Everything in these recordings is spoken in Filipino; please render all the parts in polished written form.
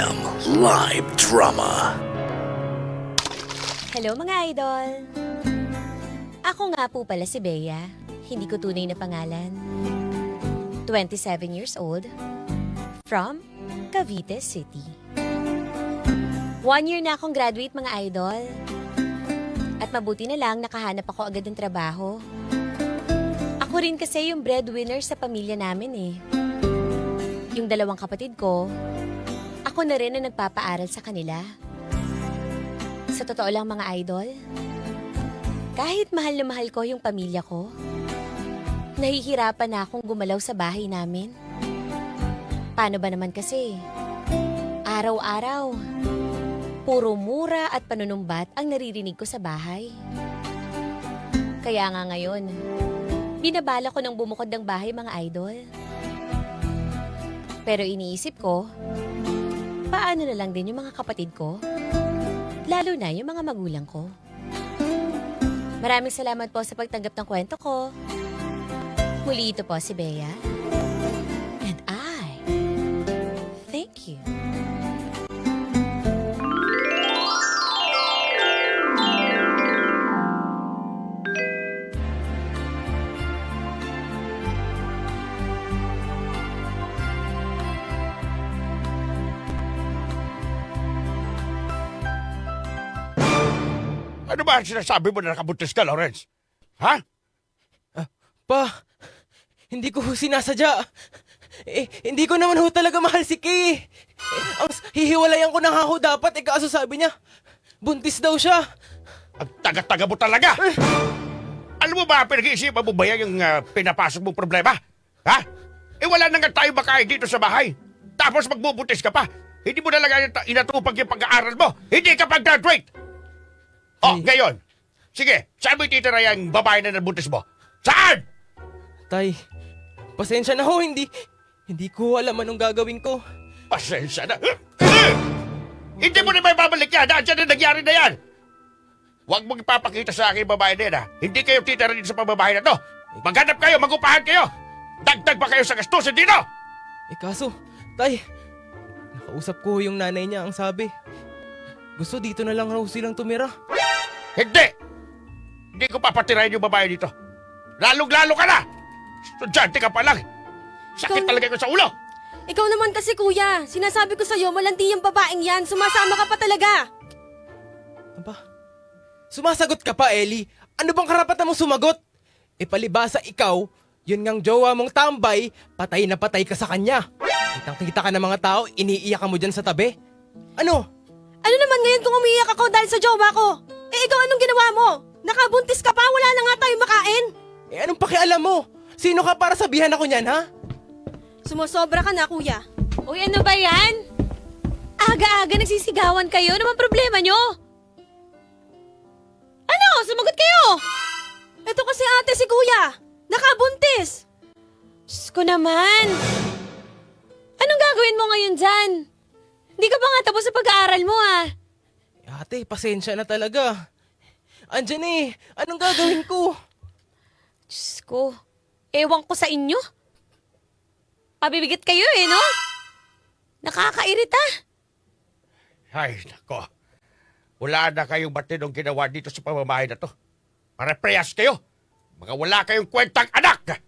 TFM Live Drama. Hello mga idol! Ako nga po pala si Bea. Hindi ko tunay na pangalan. 27 years old. From Cavite City. 1 year na akong graduate mga idol. At mabuti na lang nakahanap ako agad ng trabaho. Ako rin kasi yung breadwinner sa pamilya namin eh. Yung dalawang kapatid ko, ako na rin ang nagpapaaral sa kanila. Sa totoo lang mga idol, kahit mahal na mahal ko yung pamilya ko, nahihirapan na akong gumalaw sa bahay namin. Paano ba naman kasi? Araw-araw, puro mura at panunumbat ang naririnig ko sa bahay. Kaya nga ngayon, binabala ko ng bumukod ng bahay mga idol. Pero iniisip ko, paano na lang din yung mga kapatid ko? Lalo na yung mga magulang ko. Maraming salamat po sa pagtanggap ng kwento ko. Muli ito po si Bea. And I thank you. Ano ba ang sinasabi mo na nakabuntis ka, Lawrence? Ha? Pa, hindi ko ho sinasadya. Hindi ko naman ho talaga mahal si Kay. Ang hihiwalayan ko na nga ho dapat, kaso sabi niya, buntis daw siya. Ang taga-taga mo talaga! Alam mo ba, pinag-iisipan mo ba yan yung pinapasok mong problema? Ha? Wala na nga tayo makain dito sa bahay. Tapos magbubuntis ka pa. Hindi mo na lang inatupag yung pag-aaral mo. Hindi ka pag-graduate. Oh, ngayon. Sige, saan mo ititira yung babae na nabuntis mo? Saan? Tay, pasensya na ho, hindi ko alam anong gagawin ko. Pasensya na. Hindi mo na may babalik yan. Diyan na nangyari na yan. Huwag mong ipapakita sa akin yung babae na yan, ha? Hindi kayo titira dito sa pambabae na to. Maghanap kayo, magupahan kayo. Dagdag pa kayo sa gastusin dito. Kaso, Tay, nakausap ko yung nanay niya, ang sabi, gusto dito na lang raw silang tumira. Hindi! Hindi ko papatirahin yung babae dito. Lalong-lalo ka na! Estudyante ka pa lang. Sakit talaga ko sa ulo. Ikaw naman kasi kuya, sinasabi ko sa'yo, malandi yung babaeng yan, sumasama ka pa talaga. Aba, sumasagot ka pa, Ellie. Ano bang karapatan mong sumagot? Palibasa ikaw, yun ngang jowa mong tambay, patay na patay ka sa kanya. Kitang-kita ka ng mga tao, iniiyak ka mo dyan sa tabi. Ano? Ano naman ngayon kung umiiyak ako dahil sa jowa ko? Ikaw anong ginawa mo? Nakabuntis ka pa, wala na nga tayo makain. Anong pakialam mo? Sino ka para sabihan ako niyan, ha? Sumusobra ka na, kuya. Uy, ano ba yan? Aga-aga nagsisigawan kayo. Ano bang problema nyo? Ano? Sumagot kayo! Ito kasi ate si kuya. Nakabuntis. Diyos ko naman. Anong gagawin mo ngayon dyan? Hindi ka pa nga tapos sa pag-aaral mo ah. Ate, pasensya na talaga. Andyan anong gagawin ko? Diyos ko, ewan ko sa inyo. Pabibigit kayo no? Nakakairita. Ay, nako. Wala na kayong matinong ginawa dito sa pamamahay na to. Pare-preyas kayo. Mga wala kayong kwentang anak.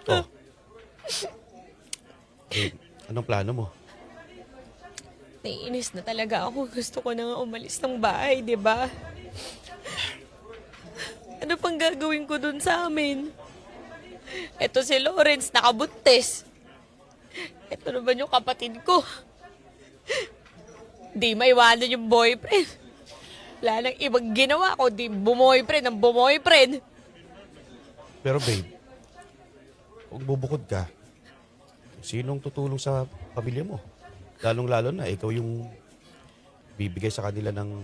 Oh. Anong plano mo? Naiinis na talaga ako. Gusto ko na nga umalis ng bahay, di ba? Ano pang gagawin ko dun sa amin? Eto si Lawrence, nakabuntis. Eto naman yung kapatid ko. Di maiwanan yung boyfriend. Wala nang ibang ginawa ko, di bumoyfriend ang bumoyfriend. Pero babe, huwag bubukod ka. Sinong tutulong sa pamilya mo? Lalong-lalo na, ikaw yung bibigay sa kanila ng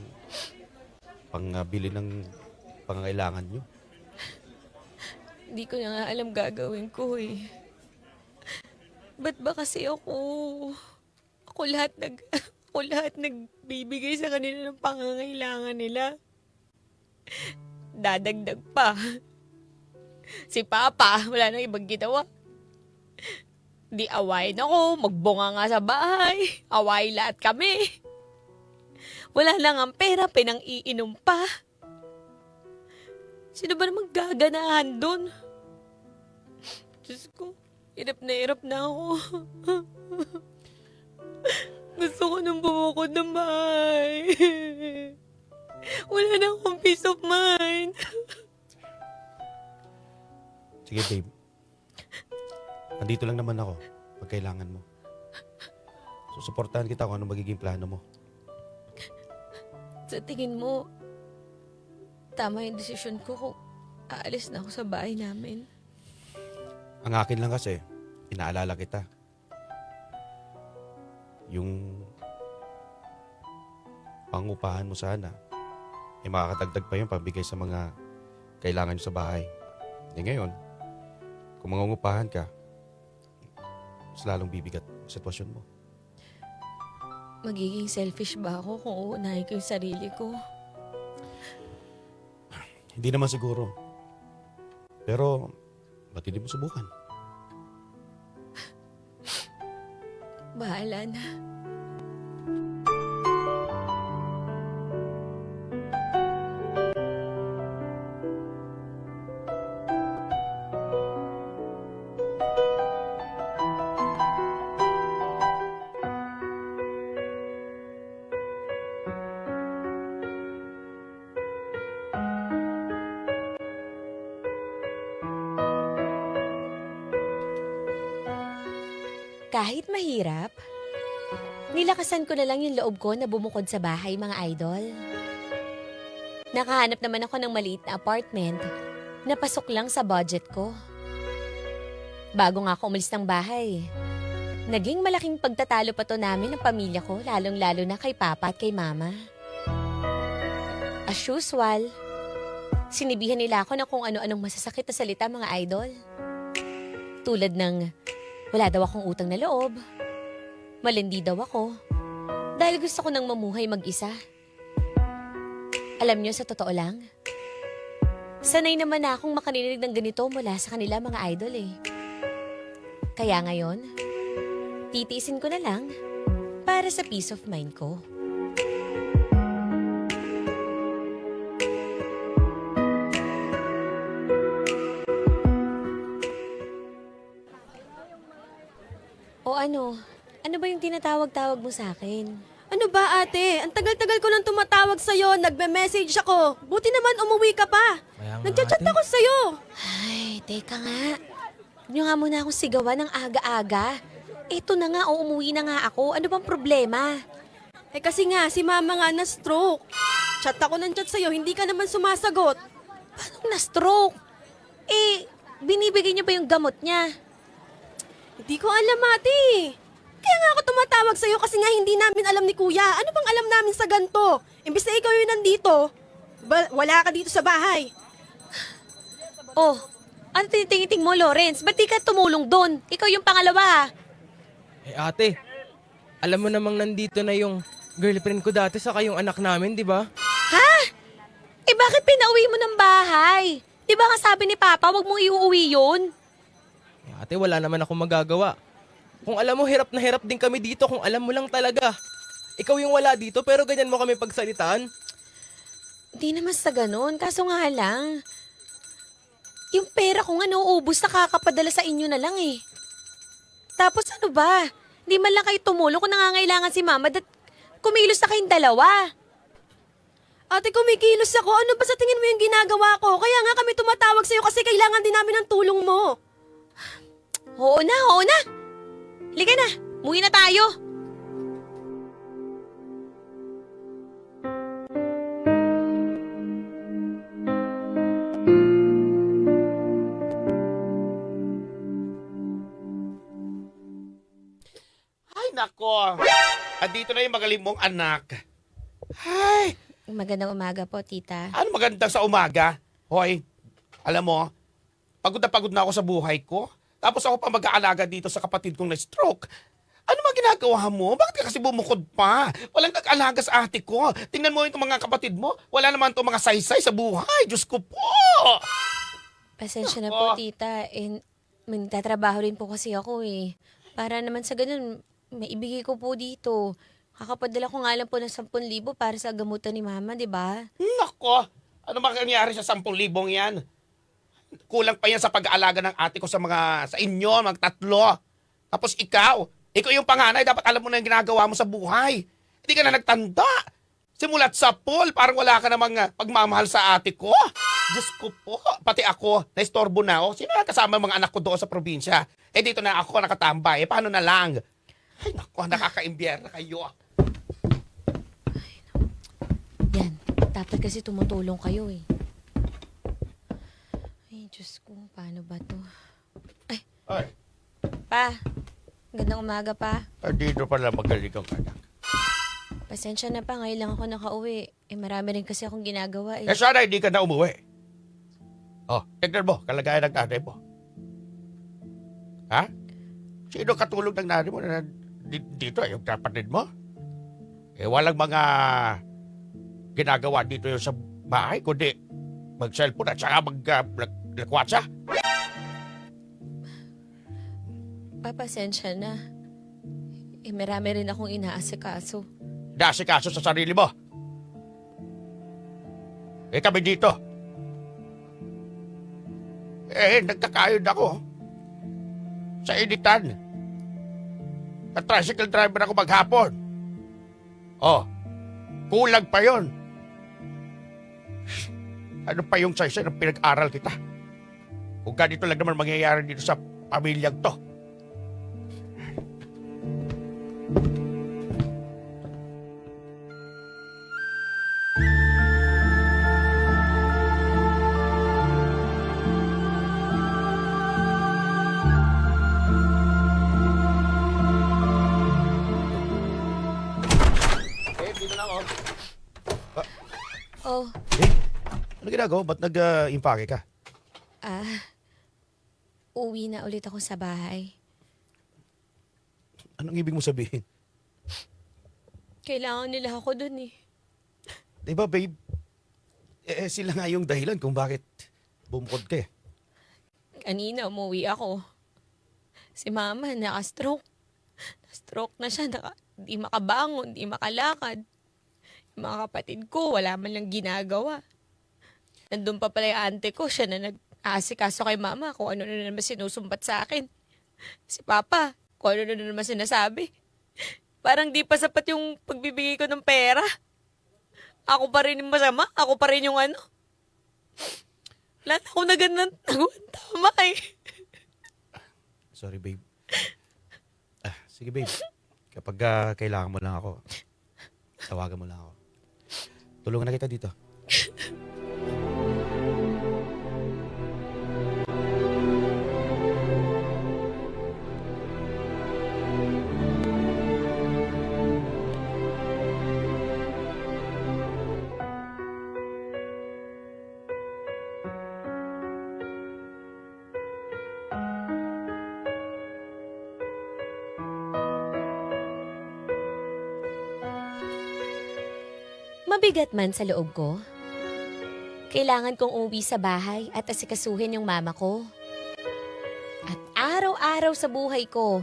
pangbili ng pangangailangan nyo. Hindi ko na nga alam gagawin ko eh. Ba't ba kasi ako lahat nagbibigay sa kanila ng pangangailangan nila. Dadagdag pa. Si Papa, wala nang ibang ginawa. Di awayin ako, magbunga nga sa bahay. Away lahat kami. Wala lang ang pera, pinang-iinom pa. Sino ba namang gaganahan dun? Diyos ko, hirap na ako. Gusto ko nang bumukod ng bahay. Wala na akong peace of mind. Sige, babe. Nandito lang naman ako pag kailangan mo. Susuportahan kita kung ano magiging plano mo. Sa tingin mo, tama yung desisyon ko kung aalis na ako sa bahay namin. Ang akin lang kasi, inaalala kita. Yung pangupahan mo sana, makakadagdag pa yun pambigay sa mga kailangan nyo sa bahay. E ngayon, kung mangungupahan ka, mas lalong bibigat ang sitwasyon mo. Magiging selfish ba ako kung uunahin ko yung sarili ko? Hindi naman siguro. Pero, ba't hindi mo subukan? Bahala na. Kahit mahirap, nilakasan ko na lang yung loob ko na bumukod sa bahay, mga idol. Nakahanap naman ako ng maliit na apartment na pasok lang sa budget ko. Bago nga ako umalis ng bahay, naging malaking pagtatalo pa to namin ng pamilya ko, lalong-lalo na kay Papa at kay Mama. As usual, sinibihan nila ako ng kung ano-anong masasakit na salita, mga idol. Tulad ng wala daw akong utang na loob. Malindi daw ako. Dahil gusto ko nang mamuhay mag-isa. Alam niyo, sa totoo lang, sanay naman na akong makarinig ng ganito mula sa kanila, mga idol eh. Kaya ngayon, titiisin ko na lang para sa peace of mind ko. O ano ba yung tinatawag-tawag mo sa akin? Ano ba ate? Ang tagal-tagal ko nang tumatawag sa'yo, nagme-message ako. Buti naman umuwi ka pa. Kaya nga, Nagchat-chat ate. ako sa'yo. Ay, teka nga. Huwag niyo nga muna akong sigawan ng aga-aga. Eto na nga, umuwi na nga ako. Ano bang problema? Eh kasi nga, si mama nga na-stroke. Chat ako ng chat sa'yo, hindi ka naman sumasagot. Paano na-stroke? Eh, binibigay niyo ba yung gamot niya? Hindi ko alam ate. Kaya nga ako tumatawag sa'yo kasi nga hindi namin alam ni kuya. Ano bang alam namin sa ganito? Imbis na ikaw yung nandito, wala ka dito sa bahay. Oh, ano tiniting mo, Lawrence? Ba't di ka tumulong doon? Ikaw yung pangalawa. Eh ate, alam mo namang nandito na yung girlfriend ko dati saka yung anak namin, di ba? Ha? Eh bakit pinauwi mo ng bahay? Di ba nga sabi ni Papa, wag mong iuuwi yun? Eh, ate, wala naman akong magagawa. Kung alam mo, hirap na hirap din kami dito kung alam mo lang talaga. Ikaw yung wala dito pero ganyan mo kami pagsalitaan. Hindi naman sa ganun. Kaso nga lang, yung pera ko nga nauubos na kakapadala sa inyo na lang eh. Tapos ano ba? Hindi man lang kayo tumulong kung nangangailangan si Mama at kumilos na kayong dalawa. Ate, kumikilos ako. Ano ba sa tingin mo yung ginagawa ko? Kaya nga kami tumatawag sa'yo kasi kailangan din namin ng tulong mo. Oo na, oo na. Halika na, umuwi na tayo. Ay, nako. Andito na yung magaling mong anak. Ay, Magandang umaga po, tita. ano maganda sa umaga? Hoy, alam mo, pagod na ako sa buhay ko. Tapos ako pa mag-aalaga dito sa kapatid kong na-stroke. Ano ba ginagawa mo? Bakit ka kasi bumukod pa? Walang nag-alaga sa ate ko. Tingnan mo itong mga kapatid mo. Wala naman itong mga saysay sa buhay. Diyos ko po! Pasensya na po, tita. Magtatrabaho rin po kasi ako eh. Para naman sa ganun, maibigay ko po dito. Kakapadala ko nga lang po ng 10,000 para sa gamutan ni mama, di ba? Nako! Ano ba nangyari sa 10,000 yan? Kulang pa yan sa pag-aalaga ng ate ko sa inyo, mga tatlo. Tapos ikaw yung panganay, dapat alam mo na yung ginagawa mo sa buhay. Hindi ka na nagtanda. Simulat sa pool, parang wala ka namang pagmamahal sa ate ko. Diyos ko po, pati ako, naistorbo na ako. Sino na kasama mga anak ko doon sa probinsya? Dito na ako nakatambay. Paano na lang? Ay, nako, nakaka-imbyerna kayo. Yan. Dapat kasi tumutulong kayo eh. Ay, Diyos ko. Paano ba to? Ay, Ay, pa. Gandang umaga, pa. dito pala magaling ang anak. Pasensya na pa. Ngayon lang ako nakauwi. Marami rin kasi akong ginagawa eh. Sana hindi ka na umuwi. Oh, tignan mo, kalagayan ng nanay mo. Ha? Sino katulog ng nanay mo na dito, yung kapatid mo? Walang mga ginagawa dito yung sa bahay, kundi mag-cellphone at saka mag-WhatsApp. Pasensya na. Marami rin akong inaasikaso. Nasikaso sa sarili mo. Kami dito. Nagkakayod ako. Sa initan. Tricycle driver ako maghapon. Oh, kulang pa yon. Ano pa yung size ng pinag-aral kita? Kung ganito lang naman mangyayari dito sa pamilyang to. Dito na ako. Oh, Ano ginagawa? Ba't nag-impake ka? uwi na ulit ako sa bahay. Anong ibig mo sabihin? Kailangan nila ako dun eh. Diba, babe? Sila nga yung dahilan kung bakit bumukod ka eh. Kanina umuwi ako. Si mama naka-stroke. Na-stroke na siya. Di makabangon, di makalakad. Yung mga kapatid ko, wala man lang ginagawa. Nandun pa pala yung ante ko. Siya na nag-aasikaso kay mama kung ano na naman sinusumbat sa akin. Si papa, kung ano na naman sinasabi. Parang di pa sapat yung pagbibigay ko ng pera. Ako pa rin yung masama. Ako pa rin yung ano. Lahat ako nagawang tama eh. Sorry, babe. Sige, babe. Kapag kailangan mo lang ako, tawagan mo lang ako. Tulungan na kita dito. Mabigat man sa loob ko. Kailangan kong umuwi sa bahay at asikasuhin yung mama ko. At araw-araw sa buhay ko,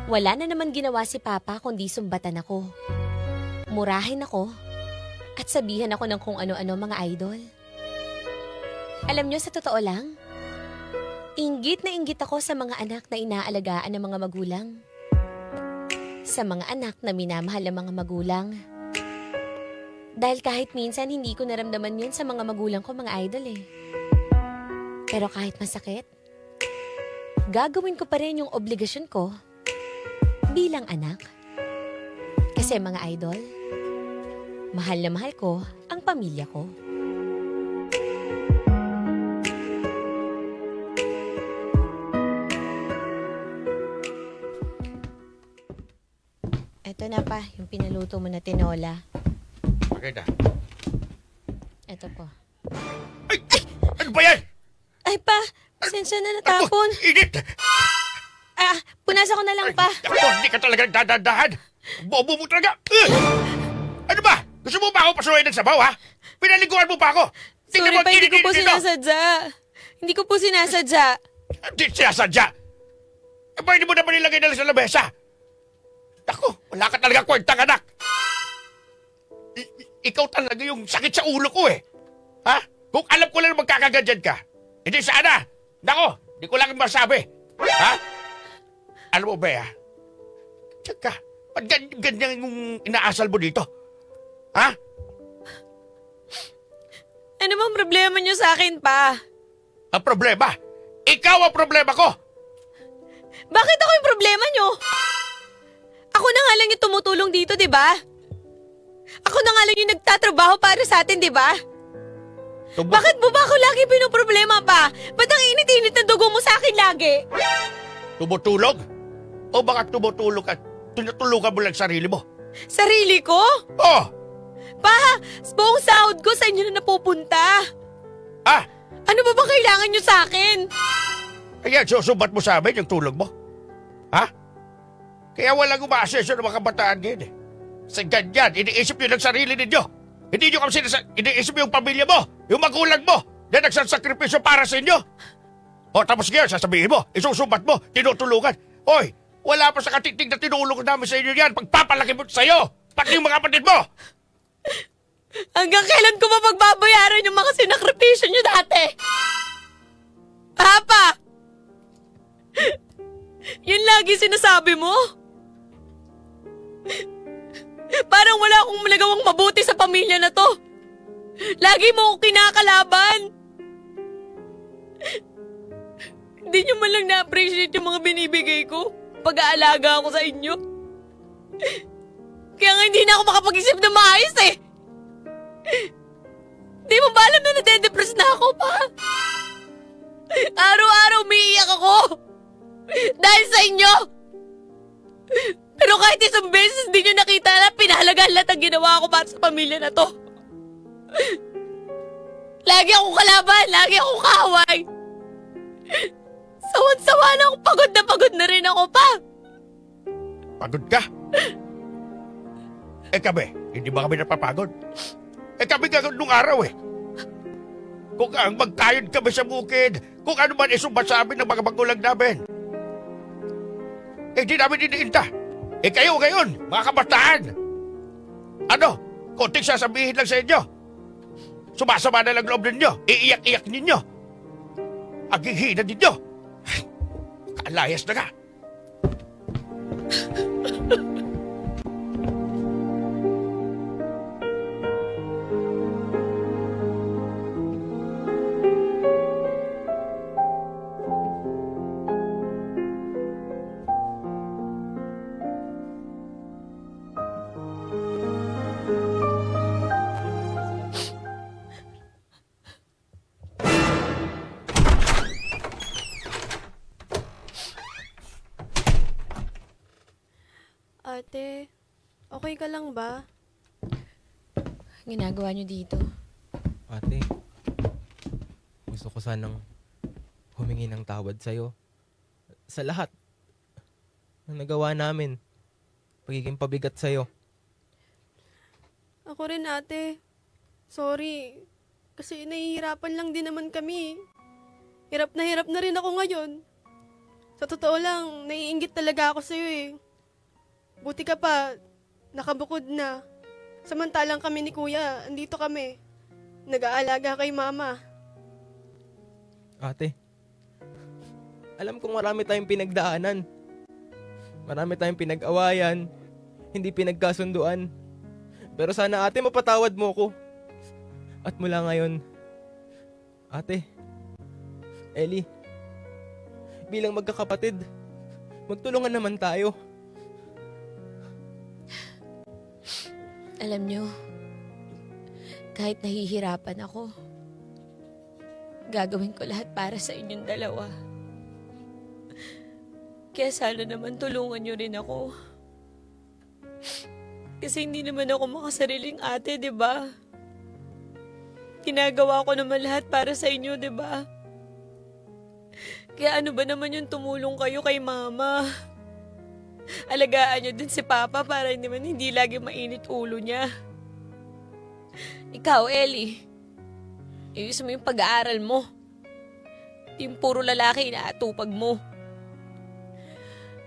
wala na naman ginawa si Papa kundi sumbatan ako. Murahin ako at sabihan ako ng kung ano-ano mga idol. Alam nyo, sa totoo lang, inggit na inggit ako sa mga anak na inaalagaan ng mga magulang. Sa mga anak na minamahal ng mga magulang. Dahil kahit minsan hindi ko naramdaman yun sa mga magulang ko, mga idol eh. Pero kahit masakit, gagawin ko pa rin yung obligasyon ko bilang anak. Kasi mga idol, mahal na mahal ko ang pamilya ko. Eto na pa, yung pinaluto mo na tinola. Maganda. Eto po. Ay! Ano ba yan? Ay pa, Sensya na natapon. Ako, init! Punasan ko na lang pa. Ako, hindi ka talaga nagdadandahan. Bobo mo talaga. Ano ba? Gusto mo ba ako pasuhin ng sabaw, ha? Pinaliguan mo pa ako. Sorry Tingnan mo, pa, hindi ko init-init po dito. sinasadya. Hindi ko po sinasadya. Hindi sinasadya. Pwede mo naman ilagay na lang sa lamesa. Ako, wala ka talaga kwentang anak. Ikaw talaga yung sakit sa ulo ko eh. Ha? Kung alam ko lang magkakaganyan ka, hindi sana. Nako, di ko lang masabi. Ha? Alam mo ba, ha? Tsaka, ba't ganyan yung inaasal mo dito? Ha? Ano bang problema niyo sa akin pa? Ang problema? Ikaw ang problema ko! Bakit ako yung problema niyo? Ako na nga lang yung tumutulong dito, di ba? Ako na nga lang yung nagtatrabaho para sa atin, di ba? Bakit mo ba ako lagi pinoproblema pa? Ba't ang init-init na dugo mo sa akin lagi? Tumutulog? O baka tumutulog at tinutulungan mo lang sarili mo? Sarili ko? Oh! Pa, buong sahod ko sa inyo na napupunta. Ah! Ano ba bang kailangan nyo sa akin? Ayan, susubat mo sa amin yung tulog mo? Ha? Kaya walang umaaseso ng mga kabataan ngayon eh. Sa ganyan, iniisip nyo ng sarili ninyo. Hindi nyo kasi iniisip yung pamilya mo, yung magulang mo, na nagsasakripisyo para sa inyo. O tapos ngayon, sasabihin mo, isusubat mo, tinutulungan. Hoy, wala pa sa katitig na tinulong namin sa inyo yan, pagpapalaki mo sa'yo, pati yung mga kapatid mo. Hanggang kailan ko ba magbabayaran yung mga sinakripisyo nyo dati? Papa! Yun lagi sinasabi mo? Parang wala akong nagawang mabuti sa pamilya na to. Lagi mo akong kinakalaban. Hindi nyo man lang na-appreciate yung mga binibigay ko. Pag-aalaga ako sa inyo. Kaya nga hindi na ako makapag-isip na maayos eh. Di mo ba alam na nade-depress na ako pa? Araw-araw umiiyak ako. Dahil sa inyo. Pero kahit isang beses di nyo nakita na pinahalagaan lahat ang ginawa ko para sa pamilya na to. Lagi akong kalaban, lagi akong kaaway. Sawan-sawa na ako, pagod na rin ako pa. Pagod ka? Eh kami, hindi ba kami napapagod? Eh kami gagawin nung araw eh. Kung ang magkayod kami sa bukid, kung ano man isumbat sa amin ng mga magulang namin. Eh di namin iniinta. Eh kayo ngayon, mga kabataan. Ano? Konting sasabihin lang sa inyo. Sumasama na lang loob ninyo. Iiyak-iyak ninyo. Ang hihina ninyo. Kaalayas na ka. Ate, okay ka lang ba? Ginagawa nyo dito. Ate, gusto ko sanang humingi ng tawad sa'yo. Sa lahat na nagawa namin. Pagiging pabigat sa'yo. Ako rin ate. Sorry. Kasi nahihirapan lang din naman kami. Hirap na rin ako ngayon. Sa totoo lang, naiinggit talaga ako sa'yo eh. Buti ka pa, nakabukod na. Samantalang kami ni kuya, andito kami. Nag-aalaga kay mama. Ate, alam kong marami tayong pinagdaanan. Marami tayong pinag-awayan, hindi pinagkasunduan. Pero sana ate, mapatawad mo ko. At mula ngayon, ate, Ellie, bilang magkakapatid, magtulungan naman tayo. Alam nyo, kahit nahihirapan ako, gagawin ko lahat para sa inyong dalawa. Kaya sana naman tulungan nyo rin ako. Kasi hindi naman ako makasariling ate, di ba? Ginagawa ko naman lahat para sa inyo, di ba? Kaya ano ba naman yung tumulong kayo kay mama? Alagaan niyo din si papa para naman hindi lagi mainit ulo niya. Ikaw, Ellie, ayusin mo yung pag-aaral mo. Yung puro lalaki inaatupag mo.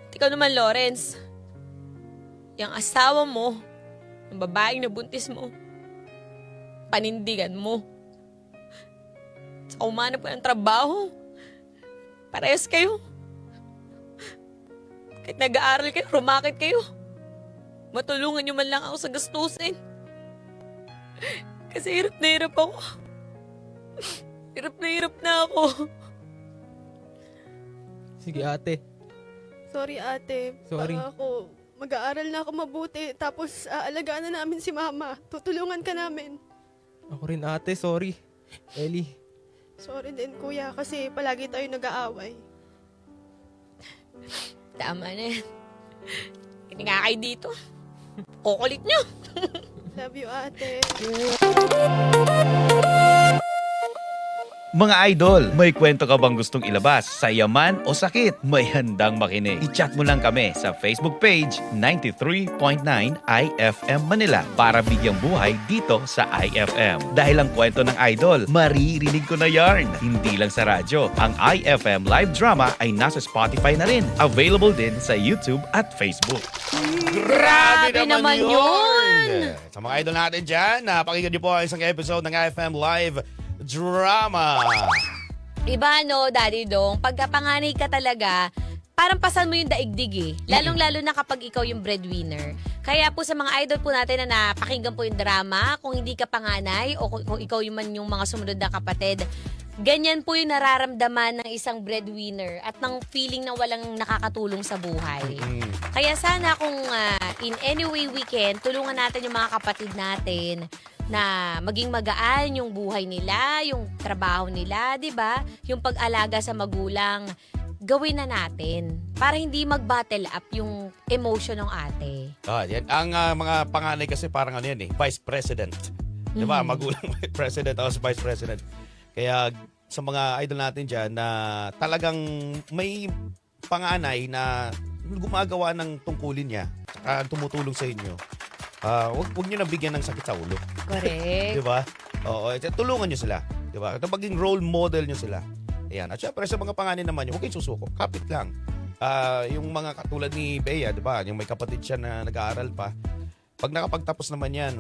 At ikaw naman, Lawrence, yung asawa mo, yung babaeng nabuntis mo, panindigan mo. Sa umanap ka ng trabaho, parehas kayo. Kahit nag-aaral kayo, rumakit kayo. Matulungan niyo man lang ako sa gastusin. Kasi hirap na hirap ako. Hirap na ako. Sige ate. Sorry ate. Sorry. Ako, mag-aaral na ako mabuti. Tapos aalagaan na namin si mama. Tutulungan ka namin. Ako rin ate, sorry. Ellie, Sorry din kuya kasi palagi tayo nag-aaway. Tama na yan. Hindi nga kayo dito. Kukulit nyo. Love you ate. Mga idol, may kwento ka bang gustong ilabas? Sa yaman o sakit? May handang makinig. I-chat mo lang kami sa Facebook page 93.9 IFM Manila para bigyang buhay dito sa IFM. Dahil ang kwento ng idol, maririnig ko na yarn. Hindi lang sa radyo. Ang IFM live drama ay nasa Spotify na rin. Available din sa YouTube at Facebook. Grabe naman yun! Sa mga idol natin dyan, pakinggan niyo po ang isang episode ng IFM Live Drama. Iba no, Daddy Dong, pagkapanganay ka talaga, parang pasan mo yung daigdig eh. Lalong-lalo na kapag ikaw yung breadwinner. Kaya po sa mga idol po natin na napakinggan po yung drama, kung hindi ka panganay o kung ikaw yung man yung mga sumunod na kapatid, ganyan po yung nararamdaman ng isang breadwinner at ng feeling na walang nakakatulong sa buhay. Kaya sana kung in any way we can, tulungan natin yung mga kapatid natin na maging magaan yung buhay nila, yung trabaho nila, 'di ba? Yung pag-alaga sa magulang, gawin na natin para hindi mag-battle up yung emotion ng ate. Yan. Ang mga panganay kasi parang ano yan Vice President. Di ba? Magulang President o Vice President. Kaya sa mga idol natin dyan na talagang may panganay na gumagawa ng tungkulin niya at tumutulong sa inyo. Huwag nyo nabigyan ng sakit sa ulo. Correct. Di ba? Oo, tulungan nyo sila. Di ba? Ito maging role model nyo sila. Ayan. At syempre sa mga panganay naman, huwag kayong susuko. Kapit lang. Yung mga katulad ni Bea, di ba? Yung may kapatid siya na nag-aaral pa. Pag nakapagtapos naman yan,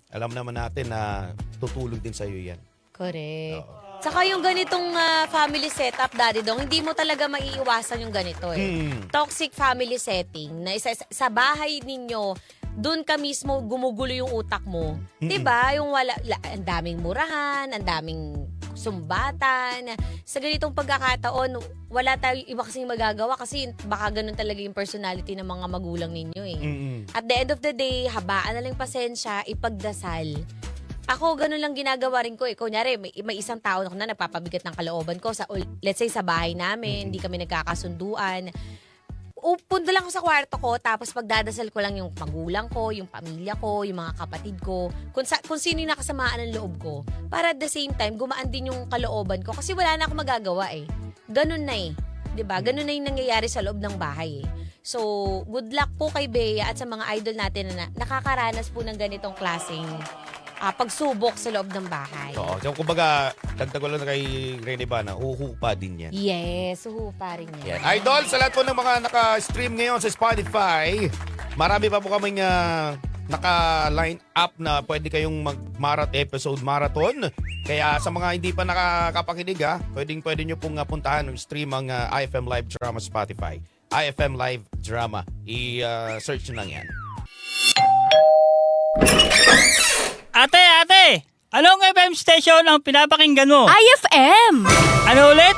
alam naman natin na tutulog din sa'yo yan. Correct. Oo. Saka yung ganitong family setup, Daddy Dong, hindi mo talaga maiiwasan yung ganito eh. Toxic family setting na sa bahay ninyo, doon ka mismo gumugulo yung utak mo. 'Di ba? Yung ang daming murahan, ang daming sumbatan. Sa ganitong pagkakataon, wala tayong iba kasing magagawa kasi baka ganun talaga yung personality ng mga magulang ninyo eh. At the end of the day, habaan na lang pasensya, ipagdasal. Ako, ganun lang ginagawa rin ko eh. Kunyari, may isang tao na nagpapabigat ng kalooban ko sa, let's say, sa bahay namin, hindi kami nagkakasunduan. Punta lang ako sa kwarto ko, tapos pagdadasal ko lang yung magulang ko, yung pamilya ko, yung mga kapatid ko, kung sino yung nakasamaan ng loob ko. Para at the same time, gumaan din yung kalooban ko kasi wala na akong magagawa eh. Ganun na eh. 'Di ba? Ganun na yung nangyayari sa loob ng bahay eh. So, good luck po kay Bea at sa mga idol natin na nakakaranas po ng ganitong klaseng pagsubok sa loob ng bahay. Oo. So, kumbaga, dagdag ko lang kay Rene Bana, uhupa din yan. Yes, pa rin yan. Yan. Idol, sa lahat po ng mga naka-stream ngayon sa Spotify, marami pa po kaming naka-line up na pwede kayong episode marathon. Kaya sa mga hindi pa nakakapakinig, pwede nyo pong puntahan ng stream ang IFM Live Drama Spotify. IFM Live Drama. I-search nyo lang yan. Ate! Anong FM station ang pinapakinggan mo? IFM! Ano ulit?